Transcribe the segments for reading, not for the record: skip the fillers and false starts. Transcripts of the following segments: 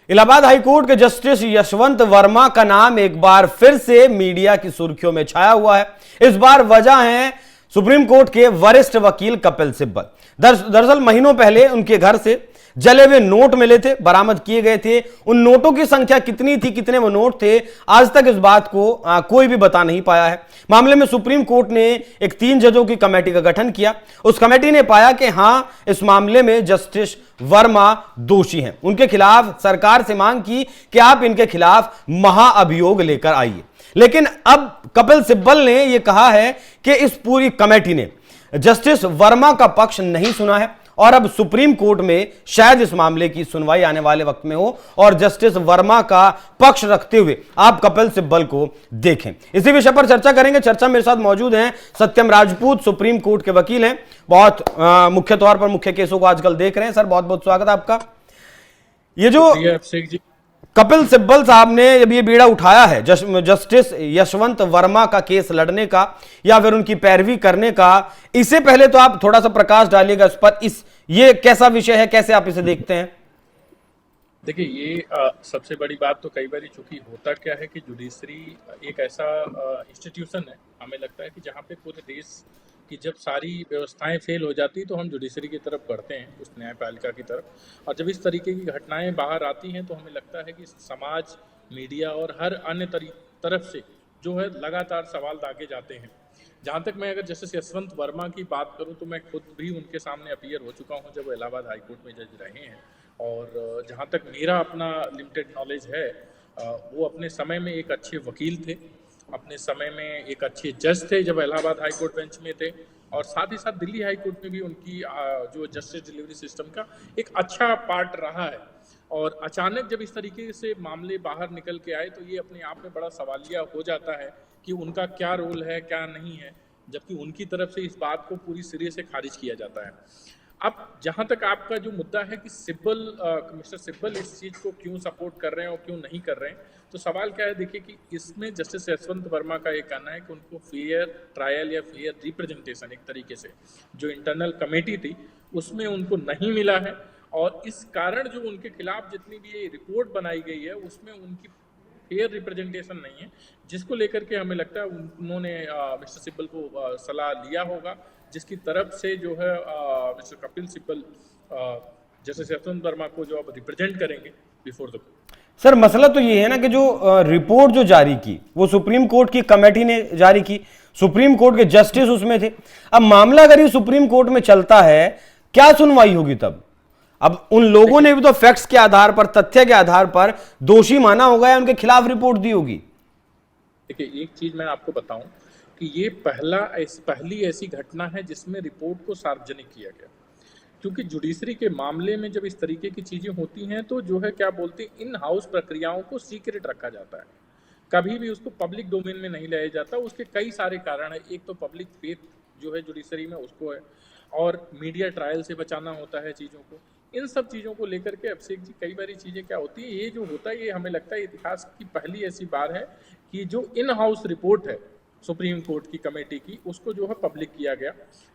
Allahabad high court के justice Yashwant Verma का नाम एक बार फिर से मीडिया की सुर्खियों में छाया हुआ है। इस बार वजह है सुप्रीम कोर्ट के वरिष्ठ वकील कपिल सिब्बल। दरअसल महीनों पहले उनके घर से जले हुए नोट मिले थे, बरामद किए गए थे। उन नोटों की संख्या कितनी थी, कितने वो नोट थे, आज तक इस बात को कोई भी बता नहीं पाया है। मामले में सुप्रीम कोर्ट ने एक 3 जजों की कमेटी का गठन किया। उस कमेटी ने पाया कि हां, इस मामले में जस्टिस वर्मा दोषी हैं। उनके खिलाफ सरकार से मांग की कि आप इनके खिलाफ महाअभियोग लेकर आइए। लेकिन अब कपिल सिब्बल ने यह कहा है कि इस पूरी कमेटी ने जस्टिस वर्मा का पक्ष नहीं सुना है और अब सुप्रीम कोर्ट में शायद इस मामले की सुनवाई आने वाले वक्त में हो और जस्टिस वर्मा का पक्ष रखते हुए आप कपिल सिब्बल को देखें। इसी विषय पर चर्चा करेंगे। चर्चा मेरे साथ मौजूद हैं सत्यम राजपूत, सुप्रीम कोर्ट के वकील हैं, बहुत मुख्य तौर पर मुख्य केसों को आजकल देख रहे हैं। सर, बहुत बहुत स्वागत है आपका। ये जो कपिल सिब्बल साहब ने जब ये बीड़ा उठाया है जस्टिस यशवंत वर्मा का केस लड़ने का या फिर उनकी पैरवी करने का, इससे पहले तो आप थोड़ा सा प्रकाश डालिएगा इस पर। ये कैसा विषय है, कैसे आप इसे देखते हैं? देखिए, ये सबसे बड़ी बात तो कई बार चूंकि होता क्या है कि जुडिशरी एक ऐसा इंस्टीट्यूशन है, हमें लगता है कि जहाँ पे पूरे देश की जब सारी व्यवस्थाएं फेल हो जाती तो हम जुडिशरी की तरफ बढ़ते हैं, उस न्यायपालिका की तरफ। और जब इस तरीके की घटनाएं बाहर आती हैं तो हमें लगता है कि समाज, मीडिया और हर अन्य तरफ से जो है लगातार सवाल दागे जाते हैं। जहाँ तक मैं अगर जस्टिस यशवंत वर्मा की बात करूँ तो मैं खुद भी उनके सामने अपीयर हो चुका हूँ जब इलाहाबाद हाईकोर्ट में जज रहे हैं। और जहाँ तक मेरा अपना लिमिटेड नॉलेज है, वो अपने समय में एक अच्छे वकील थे, अपने समय में एक अच्छे जज थे जब इलाहाबाद हाई कोर्ट बेंच में थे, और साथ ही साथ दिल्ली हाई कोर्ट में भी उनकी जो जस्टिस डिलीवरी सिस्टम का एक अच्छा पार्ट रहा है। और अचानक जब इस तरीके से मामले बाहर निकल के आए तो ये अपने आप में बड़ा सवालिया हो जाता है कि उनका क्या रोल है, क्या नहीं है, जबकि उनकी तरफ से इस बात को पूरी सिरे से खारिज किया जाता है। अब जहां तक आपका जो मुद्दा है कि मिस्टर सिब्बल इस चीज़ को क्यों सपोर्ट कर रहे हैं और क्यों नहीं कर रहे हैं, तो सवाल क्या है, देखिए कि इसमें जस्टिस यशवंत वर्मा का ये कहना है कि उनको फेयर ट्रायल या फेयर रिप्रेजेंटेशन एक तरीके से जो इंटरनल कमेटी थी उसमें उनको नहीं मिला है। और इस कारण जो उनके खिलाफ जितनी भी ये रिपोर्ट बनाई गई है उसमें उनकी फेयर रिप्रेजेंटेशन नहीं है, जिसको लेकर के हमें लगता है उन्होंने मिस्टर सिब्बल को सलाह लिया होगा, जिसकी तरफ से जो है मिस्टर कपिल सिब्बल जस्टिस यशवंत वर्मा को जो अब रिप्रेजेंट करेंगे बिफोर द कोर्ट। सर, मसला तो ये है ना कि जो रिपोर्ट जो जारी की वो सुप्रीम कोर्ट की कमेटी ने जारी की, सुप्रीम कोर्ट के जस्टिस उसमें थे। अब मामला अगर ये सुप्रीम कोर्ट में चलता है, क्या सुनवाई होगी तब? अब उन लोगों ने भी तो फैक्ट्स के आधार पर, तथ्य के आधार पर दोषी माना होगा या उनके खिलाफ रिपोर्ट दी होगी। देखिए, एक चीज मैं आपको बताऊं कि ये पहली ऐसी घटना है जिसमें रिपोर्ट को सार्वजनिक किया गया, क्योंकि जुडिशरी के मामले में जब इस तरीके की चीजें होती हैं तो जो है क्या बोलते हैं, इन हाउस प्रक्रियाओं को सीक्रेट रखा जाता है, कभी भी उसको पब्लिक डोमेन में नहीं लाया जाता। उसके कई सारे कारण है। एक तो पब्लिक फेथ जो है जुडिशरी में उसको है, और मीडिया ट्रायल से बचाना होता है चीज़ों को। इन सब चीज़ों को लेकर के अभिषेक जी कई बारी चीज़ें क्या होती है, ये जो होता है ये हमें लगता है इतिहास की पहली ऐसी बार है कि जो इन हाउस रिपोर्ट है सुप्रीम कोर्ट की कमेटी की उसको जो है पब्लिक किया गया।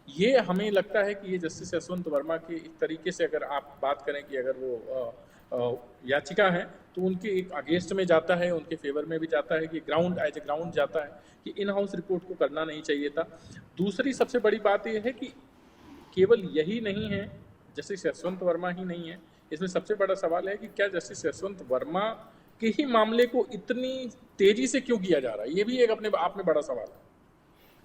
ये हमें लगता है कि ये जस्टिस यशवंत वर्मा के एक तरीके से अगर आप बात करें कि अगर वो याचिका है तो उनके एक अगेंस्ट में जाता है, उनके फेवर में भी जाता है कि एज ए ग्राउंड जाता है कि इन हाउस रिपोर्ट को करना नहीं चाहिए था। दूसरी सबसे बड़ी बात यह है कि केवल यही नहीं है, जस्टिस यशवंत वर्मा ही नहीं है, इसमें सबसे बड़ा सवाल है कि क्या जस्टिस यशवंत वर्मा के ही मामले को इतनी तेजी से क्यों किया जा रहा है, ये भी एक अपने आप में बड़ा सवाल है।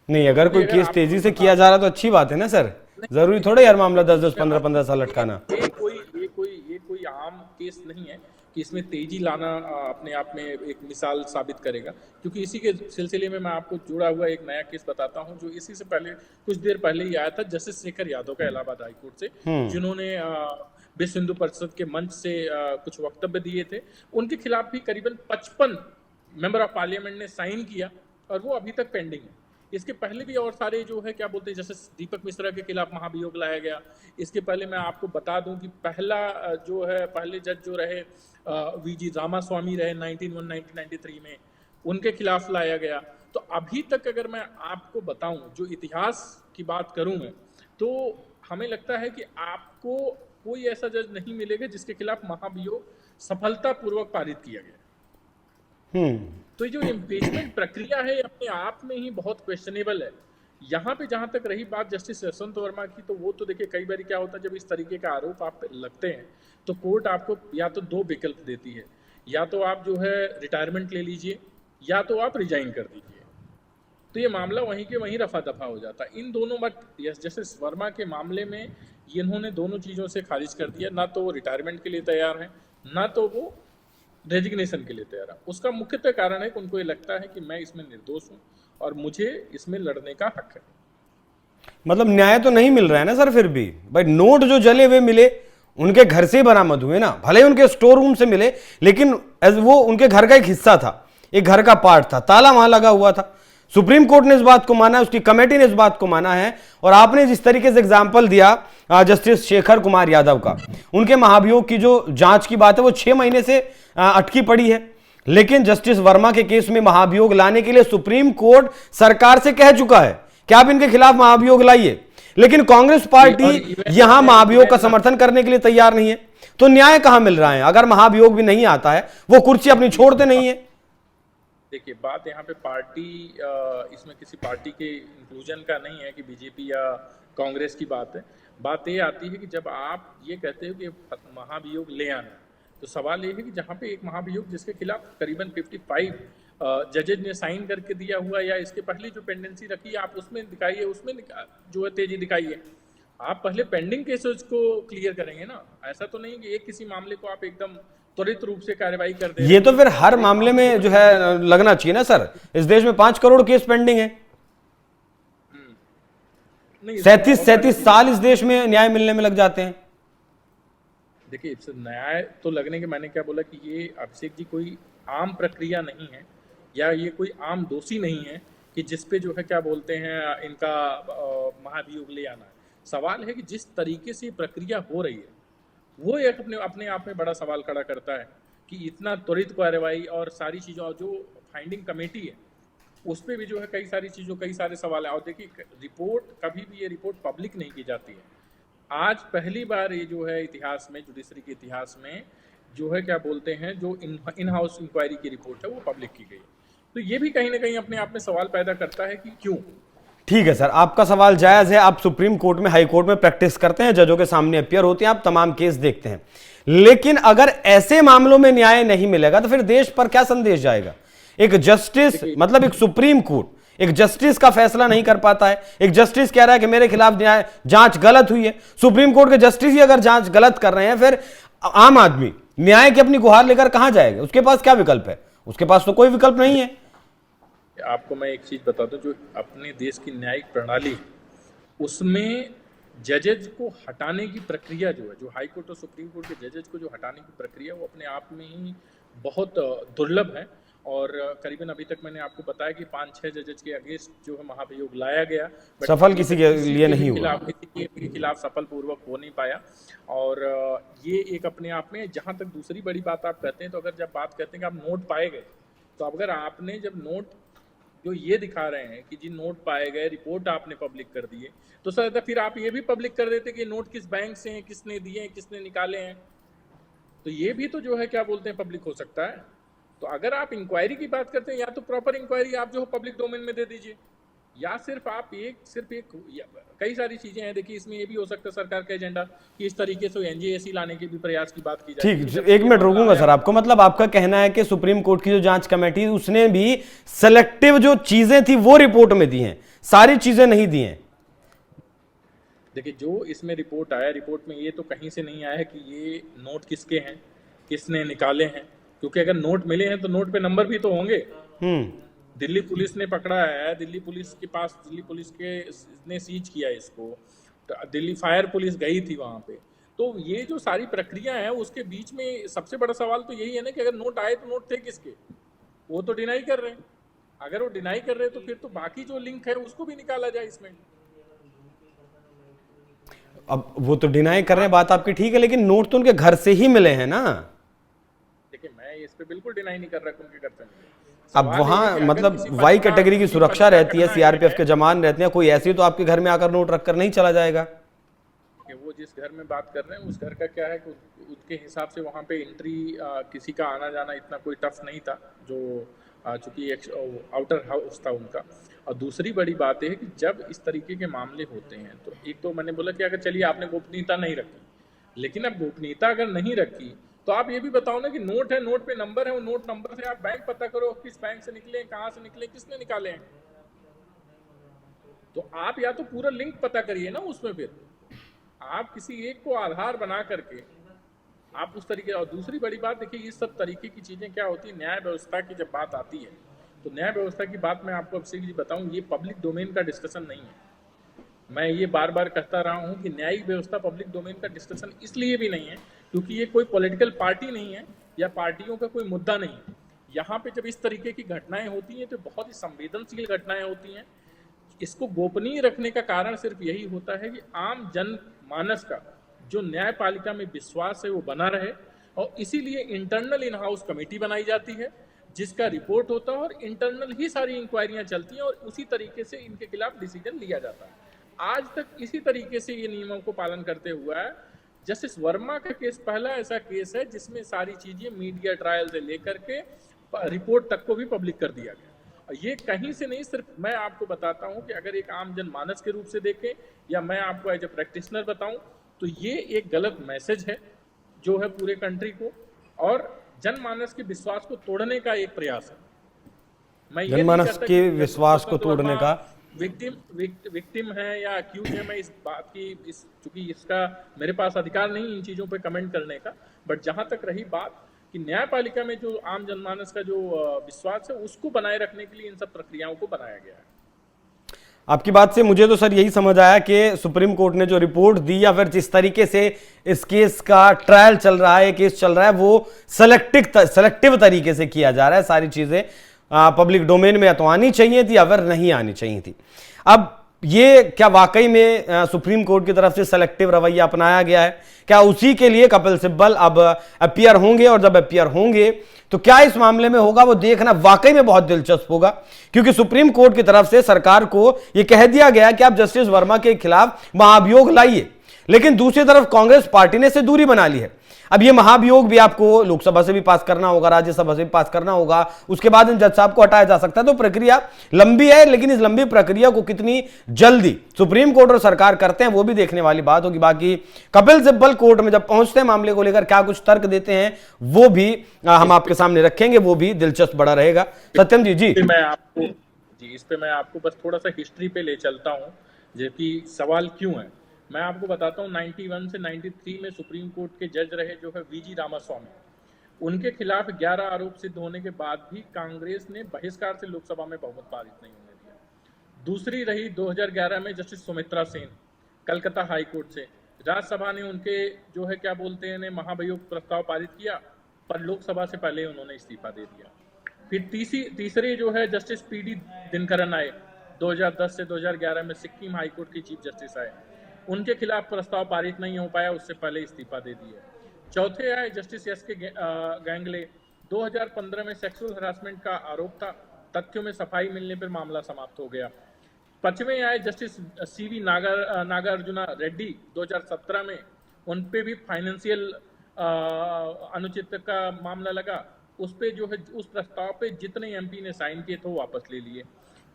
नहीं, अगर कोई केस तेजी से किया जा रहा तो अच्छी बात है ना सर, जरूरी थोड़ा हर मामला 10-10, 15-15 साल लटकाना। ये कोई आम केस नहीं है कि इसमें तेजी लाना अपने आप में एक मिसाल साबित करेगा, क्योंकि इसी के सिलसिले में मैं आपको जुड़ा हुआ एक नया केस बताता हूं जो इसी से पहले कुछ देर पहले ही आया था, जस्टिस शेखर यादव का इलाहाबाद हाईकोर्ट से, जिन्होंने विश्व हिंदू परिषद के मंच से कुछ वक्तव्य दिए थे। उनके खिलाफ भी करीबन 55 मेंबर ऑफ पार्लियामेंट ने साइन किया और वो अभी तक पेंडिंग है। इसके पहले भी और सारे जो है क्या बोलते हैं, जैसे दीपक मिश्रा के खिलाफ महाभियोग लाया गया। इसके पहले मैं आपको बता दूं कि पहले जज जो रहे वीजी रामास्वामी रहे 1993 में, उनके खिलाफ लाया गया। तो अभी तक अगर मैं आपको बताऊं, जो इतिहास की बात करूं मैं, तो हमें लगता है कि आपको कोई ऐसा जज नहीं मिलेगा जिसके खिलाफ महाभियोग सफलतापूर्वक पारित किया गया। तो ये जो इम्पीचमेंट प्रक्रिया है अपने आप में ही बहुत क्वेश्चनेबल है। यहाँ पे जहां तक रही बात जस्टिस यशवंत वर्मा की, तो वो तो देखिए कई बार क्या होता है, जब इस तरीके का आरोप आप पे लगते हैं तो कोर्ट आपको या तो दो विकल्प देती है, या तो आप जो है रिटायरमेंट ले लीजिए या तो आप रिजाइन कर दीजिए। तो ये मामला वहीं के वहीं रफा दफा हो जाता है। इन दोनों बट जस्टिस वर्मा के मामले में इन्होंने दोनों चीज़ों से खारिज कर दिया, ना तो वो रिटायरमेंट के लिए तैयार हैं, ना तो वो रेजिग्नेशन के लिए तैयार है। उसका मुख्यतः कारण है कि उनको ये लगता है कि मैं इसमें निर्दोष हूं और मुझे इसमें लड़ने का हक है। मतलब न्याय तो नहीं मिल रहा है ना सर। फिर भी भाई नोट जो जले हुए मिले उनके घर से बरामद हुए ना, भले ही उनके स्टोर रूम से मिले, लेकिन वो उनके घर का एक हिस्सा था, एक घर का पार्ट था, ताला वहां लगा हुआ था। सुप्रीम कोर्ट ने इस बात को माना है, उसकी कमेटी ने इस बात को माना है। और आपने जिस तरीके से एग्जाम्पल दिया जस्टिस शेखर कुमार यादव का, उनके महाभियोग की जो जांच की बात है वो 6 महीने से अटकी पड़ी है। लेकिन जस्टिस वर्मा के केस में महाभियोग लाने के लिए सुप्रीम कोर्ट सरकार से कह चुका है कि आप इनके खिलाफ महाभियोग लाइए, लेकिन कांग्रेस पार्टी यहां महाभियोग का समर्थन करने के लिए तैयार नहीं है। तो न्याय कहां मिल रहा है अगर महाभियोग भी नहीं आता है, वो कुर्सी अपनी छोड़ते नहीं है। देखिए बात यहाँ पे पार्टी, इसमें किसी पार्टी के इंक्लूजन का नहीं है कि बीजेपी या कांग्रेस की बात है। बात ये आती है कि जब आप ये कहते हो कि महाभियोग ले आना, तो सवाल ये है कि जहाँ पे एक महाभियोग जिसके खिलाफ करीबन 55 जजेज ने साइन करके दिया हुआ, या इसके पहले जो पेंडेंसी रखी है आप उसमें दिखाइए, उसमें जो है तेजी दिखाइए। आप पहले पेंडिंग केसेस को क्लियर करेंगे ना। ऐसा तो नहीं कि एक किसी मामले को आप एकदम त्वरित रूप से कार्रवाई कर दे। ये तो फिर हर मामले में जो है लगना चाहिए ना सर। इस देश में 5 करोड़ केस पेंडिंग है। 37 साल इस देश में न्याय मिलने में लग जाते हैं। देखिए इससे न्याय तो लगने के, मैंने क्या बोला कि ये अभिषेक जी कोई आम प्रक्रिया नहीं है, या ये कोई आम दोषी नहीं है कि जिसपे जो है क्या बोलते हैं इनका महाभियोग ले आना है। सवाल है कि जिस तरीके से प्रक्रिया हो रही है वो एक अपने आप में बड़ा सवाल खड़ा करता है कि इतना त्वरित कार्रवाई और सारी चीज़ों, जो फाइंडिंग कमेटी है उस पर भी जो है कई सारी चीज़ों, कई सारे सवाल है। और देखिए रिपोर्ट, कभी भी ये रिपोर्ट पब्लिक नहीं की जाती है। आज पहली बार ये जो है इतिहास में, जुडिशरी के इतिहास में जो है क्या बोलते हैं, जो इन हाउस इंक्वायरी की रिपोर्ट है वो पब्लिक की गई। तो ये भी कहीं ना कहीं अपने आप में सवाल पैदा करता है कि क्यों। ठीक है सर, आपका सवाल जायज है। आप सुप्रीम कोर्ट में, हाई कोर्ट में प्रैक्टिस करते हैं, जजों के सामने अपियर होते हैं, आप तमाम केस देखते हैं। लेकिन अगर ऐसे मामलों में न्याय नहीं मिलेगा तो फिर देश पर क्या संदेश जाएगा? एक जस्टिस, मतलब एक सुप्रीम कोर्ट एक जस्टिस का फैसला नहीं कर पाता है। एक जस्टिस कह रहा है कि मेरे खिलाफ न्याय जांच गलत हुई है। सुप्रीम कोर्ट के जस्टिस ही अगर जांच गलत कर रहे हैं, फिर आम आदमी न्याय की अपनी गुहार लेकर कहां जाएगा? उसके पास क्या विकल्प है? उसके पास तो कोई विकल्प नहीं है। आपको मैं एक चीज बता दूं, जो अपने देश की न्यायिक प्रणाली उसमें जजेज को हटाने की प्रक्रिया जो है, जो हाई कोर्ट और सुप्रीम कोर्ट के जजेज को जो हटाने की प्रक्रिया, वो अपने आप में ही बहुत दुर्लभ है। और करीबन अभी तक मैंने आपको बताया कि 5-6 जजेज के अगेंस्ट जो है महाभियोग लाया गया, सफल किसी के लिए नहीं हुआ, किसी के खिलाफ सफल पूर्वक हो नहीं पाया। और ये एक अपने आप में, जहां तक दूसरी बड़ी बात आप कहते हैं, तो अगर जब बात करते हैं कि आप नोट पाए गए, तो अगर आपने जब नोट जो ये दिखा रहे हैं कि जी नोट पाए गए, रिपोर्ट आपने पब्लिक कर दिए, तो सर फिर आप ये भी पब्लिक कर देते कि नोट किस बैंक से हैं, किसने दिए हैं, किसने निकाले हैं। तो ये भी तो जो है क्या बोलते हैं पब्लिक हो सकता है। तो अगर आप इंक्वायरी की बात करते हैं, या तो प्रॉपर इंक्वायरी आप जो पब्लिक डोमेन में दे दीजिए, या सिर्फ आप सिर्फ एक कई सारी चीजें हैं। देखिए इसमें ये भी हो सकता है सरकार का एजेंडा कि इस तरीके से एनजेएसी लाने के भी प्रयास की बात की जाए। ठीक, एक मिनट रोकूंगा सर आपको। मतलब आपका कहना है कि सुप्रीम कोर्ट की जो जांच कमेटी, उसने भी सेलेक्टिव जो चीजें थी वो रिपोर्ट में दी हैं, सारी चीजें नहीं दी हैं। देखिए जो इसमें रिपोर्ट आया, रिपोर्ट में ये तो कहीं से नहीं आया है कि ये नोट किसके हैं, किसने निकाले हैं। क्योंकि अगर नोट मिले हैं तो नोट पे नंबर भी तो होंगे। दिल्ली पुलिस ने पकड़ा है, दिल्ली पुलिस के पास, दिल्ली पुलिस के ने सीज किया इसको, तो दिल्ली फायर पुलिस गई थी वहां पे। तो ये जो सारी प्रक्रिया है उसके बीच में सबसे बड़ा सवाल तो यही है ना कि अगर नोट आए तो नोट थे किसके, वो तो डिनाई कर रहे हैं। अगर वो डिनाई कर रहे हैं तो फिर तो बाकी जो लिंक है उसको भी निकाला जाए इसमें। अब वो तो डिनाई कर रहे हैं, बात आपकी ठीक है, लेकिन नोट तो उनके घर से ही मिले हैं ना। देखिए मैं इस पे बिल्कुल डिनाई नहीं कर रहा कि उनके घर से मिले। अब वहां मतलब वाई कैटेगरी की सुरक्षा रहती है, सीआरपीएफ के जवान रहते हैं, कोई ऐसे तो आपके घर में आकर नोट रखकर नहीं चला जाएगा। कि वो जिस घर में बात कर रहे हैं उस घर का क्या है कि उसके हिसाब से वहाँ पे एंट्री किसी का आना जाना इतना कोई टफ नहीं था, जो चूँकि एक आउटर हाउस था उनका। और दूसरी बड़ी बात है कि जब इस तरीके के मामले होते हैं तो एक तो मैंने बोला कि अगर चलिए आपने गोपनीयता नहीं रखी, लेकिन अब गोपनीयता अगर नहीं रखी तो आप ये भी बताओ ना कि नोट है, नोट पे नंबर है, वो नोट नंबर से आप बैंक पता करो किस बैंक से निकले, कहाँ से निकले, किसने निकाले हैं। तो आप या तो पूरा लिंक पता करिए ना उसमें, फिर आप किसी एक को आधार बना करके आप उस तरीके। और दूसरी बड़ी बात देखिए, इस सब तरीके की चीज़ें क्या होती है, न्याय व्यवस्था की जब बात आती है तो न्याय व्यवस्था की बात मैं आपको अभिषेक जी बताऊं, ये पब्लिक डोमेन का डिस्कशन नहीं है। मैं ये बार बार कहता रहा हूं कि न्यायिक व्यवस्था पब्लिक डोमेन का डिस्कशन इसलिए भी नहीं है क्योंकि ये कोई पॉलिटिकल पार्टी नहीं है या पार्टियों का कोई मुद्दा नहीं है। यहाँ पे जब इस तरीके की घटनाएं होती हैं तो बहुत ही संवेदनशील घटनाएं होती हैं। इसको गोपनीय रखने का कारण सिर्फ यही होता है कि आम जनमानस का जो न्यायपालिका में विश्वास है वो बना रहे, और इसीलिए इंटरनल इन हाउस कमेटी बनाई जाती है जिसका रिपोर्ट होता है और इंटरनल ही सारी इंक्वायरियां चलती हैं और उसी तरीके से इनके खिलाफ डिसीजन लिया जाता है। आज तक इसी तरीके से ये नियमों को पालन करते हुआ है। जस्टिस वर्मा का केस पहला ऐसा केस है जिसमें सारी चीजें मीडिया ट्रायल से लेकर के रिपोर्ट तक को भी पब्लिक कर दिया गया। ये कहीं से नहीं, सिर्फ मैं आपको बताता हूं कि अगर एक आम जनमानस के रूप से देखें या मैं आपको एज ए प्रैक्टिशनर बताऊं तो ये एक गलत मैसेज है जो है पूरे कंट्री को, और जनमानस के विश्वास को तोड़ने का एक प्रयास है। मैं ये जनमानस के विश्वास को तोड़ने का विक्टिम है या अक्यूज है, मैं इस बात की चूंकि इसका मेरे पास अधिकार नहीं इन चीजों पे कमेंट करने का, बट जहां तक रही बात कि न्यायपालिका में जो आम जनमानस का जो विश्वास है उसको बनाए रखने के लिए इन सब प्रक्रियाओं को बनाया गया है। आपकी बात से मुझे तो सर यही समझ आया कि सुप्रीम कोर्ट ने जो रिपोर्ट दी या फिर जिस तरीके से इस केस का ट्रायल चल रहा है, केस चल रहा है, वो सेलेक्टिव तरीके से किया जा रहा है। सारी चीजें पब्लिक डोमेन में या तो आनी चाहिए थी या फिर नहीं आनी चाहिए थी। अब ये क्या वाकई में सुप्रीम कोर्ट की तरफ से सेलेक्टिव रवैया अपनाया गया है? क्या उसी के लिए कपिल सिब्बल अब अपीयर होंगे, और जब अपीयर होंगे तो क्या इस मामले में होगा वो देखना वाकई में बहुत दिलचस्प होगा, क्योंकि सुप्रीम कोर्ट की तरफ से सरकार को यह कह दिया गया कि आप जस्टिस वर्मा के खिलाफ महाभियोग लाइए, लेकिन दूसरी तरफ कांग्रेस पार्टी ने इससे दूरी बना ली है। अब ये महाभियोग भी आपको लोकसभा से भी पास करना होगा, राज्यसभा से भी पास करना होगा, उसके बाद इन जज साहब को हटाया जा सकता है। तो प्रक्रिया लंबी है, लेकिन इस लंबी प्रक्रिया को कितनी जल्दी सुप्रीम कोर्ट और सरकार करते हैं वो भी देखने वाली बात होगी। बाकी कपिल सिब्बल कोर्ट में जब पहुंचते हैं मामले को लेकर क्या कुछ तर्क देते हैं वो भी हम आपके सामने रखेंगे, वो भी दिलचस्प बड़ा रहेगा। सत्यम जी इस पे मैं आपको बस थोड़ा सा हिस्ट्री पे ले चलता हूँ, जबकि सवाल क्यों है मैं आपको बताता हूँ। 91 से 93 में सुप्रीम कोर्ट के जज रहे जो है वीजी रामास्वामी, उनके खिलाफ 11 आरोप सिद्ध होने के बाद भी कांग्रेस ने बहिष्कार से लोकसभा में बहुमत पारित नहीं होने दिया। दूसरी रही 2011 में justice Sumitra Sen Calcutta high court से, राज्यसभा ने उनके जो है क्या बोलते हैं महाभियोग प्रस्ताव पारित किया, पर लोकसभा से पहले उन्होंने इस्तीफा दे दिया। फिर तीसरे जो है जस्टिस पीडी दिनकरन आए 2010 से 2011 में सिक्किम हाई कोर्ट के चीफ जस्टिस आए, उनके खिलाफ प्रस्ताव पारित नहीं हो पाया, उससे पहले इस्तीफा दे दिए। चौथे आए जस्टिस एस के गैंगले, 2015 में सेक्सुअल हरासमेंट का आरोप था, तथ्यों में सफाई मिलने पर मामला समाप्त हो गया। पांचवें आए जस्टिस सीवी नागार्जुना रेड्डी, 2017 में उन पे भी फाइनेंशियल अनुचित का मामला लगा, उस पे जो है उस प्रस्ताव पे जितने एमपी ने साइन किए थे वो वापस ले लिए।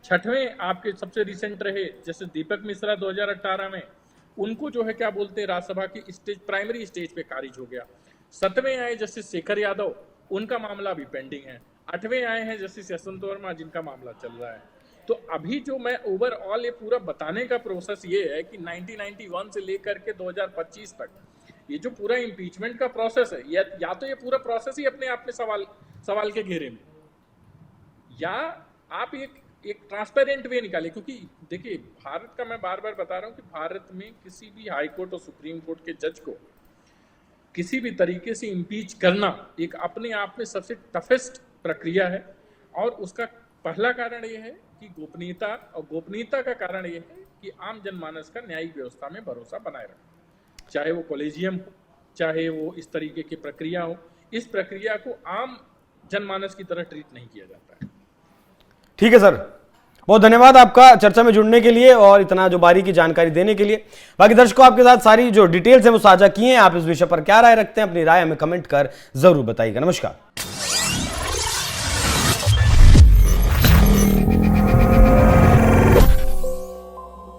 छठवें आपके सबसे रिसेंट रहे जस्टिस दीपक मिश्रा 2018 में, उनको जो है क्या बोलते हैं राज्यसभा की प्राइमरी स्टेज पे खारिज हो गया। 7वें आए जस्टिस शेखर यादव, उनका मामला अभी पेंडिंग है। 8वें आए हैं जस्टिस यशवंत वर्मा, जिनका मामला चल रहा है। तो अभी जो मैं ओवरऑल ये पूरा बताने का प्रोसेस ये है कि 1991 से लेकर के 2025 तक ये जो पूरा इम्पीचमेंट का प्रोसेस है, या तो ये पूरा प्रोसेस ही अपने आप में सवाल के घेरे में, या आप एक ट्रांसपेरेंट वे निकाले। क्योंकि देखिए भारत का, मैं बार बार बता रहा हूं कि भारत में किसी भी हाई कोर्ट और सुप्रीम कोर्ट के जज को किसी भी तरीके से इम्पीच करना एक अपने आप में सबसे टफेस्ट प्रक्रिया है, और उसका पहला कारण यह है कि गोपनीयता, और गोपनीयता का कारण यह है कि आम जनमानस का न्यायिक व्यवस्था में भरोसा बनाए रखना, चाहे वो कॉलेजियम हो, चाहे वो इस तरीके की प्रक्रिया हो। इस प्रक्रिया को आम जनमानस की तरह ट्रीट नहीं किया जाता है। ठीक है सर, बहुत धन्यवाद आपका चर्चा में जुड़ने के लिए और इतना जो बारीकी जानकारी देने के लिए। बाकी दर्शकों, आपके साथ सारी जो डिटेल्स हैं वो साझा की हैं। आप इस विषय पर क्या राय रखते हैं, अपनी राय हमें कमेंट कर जरूर बताइएगा। नमस्कार।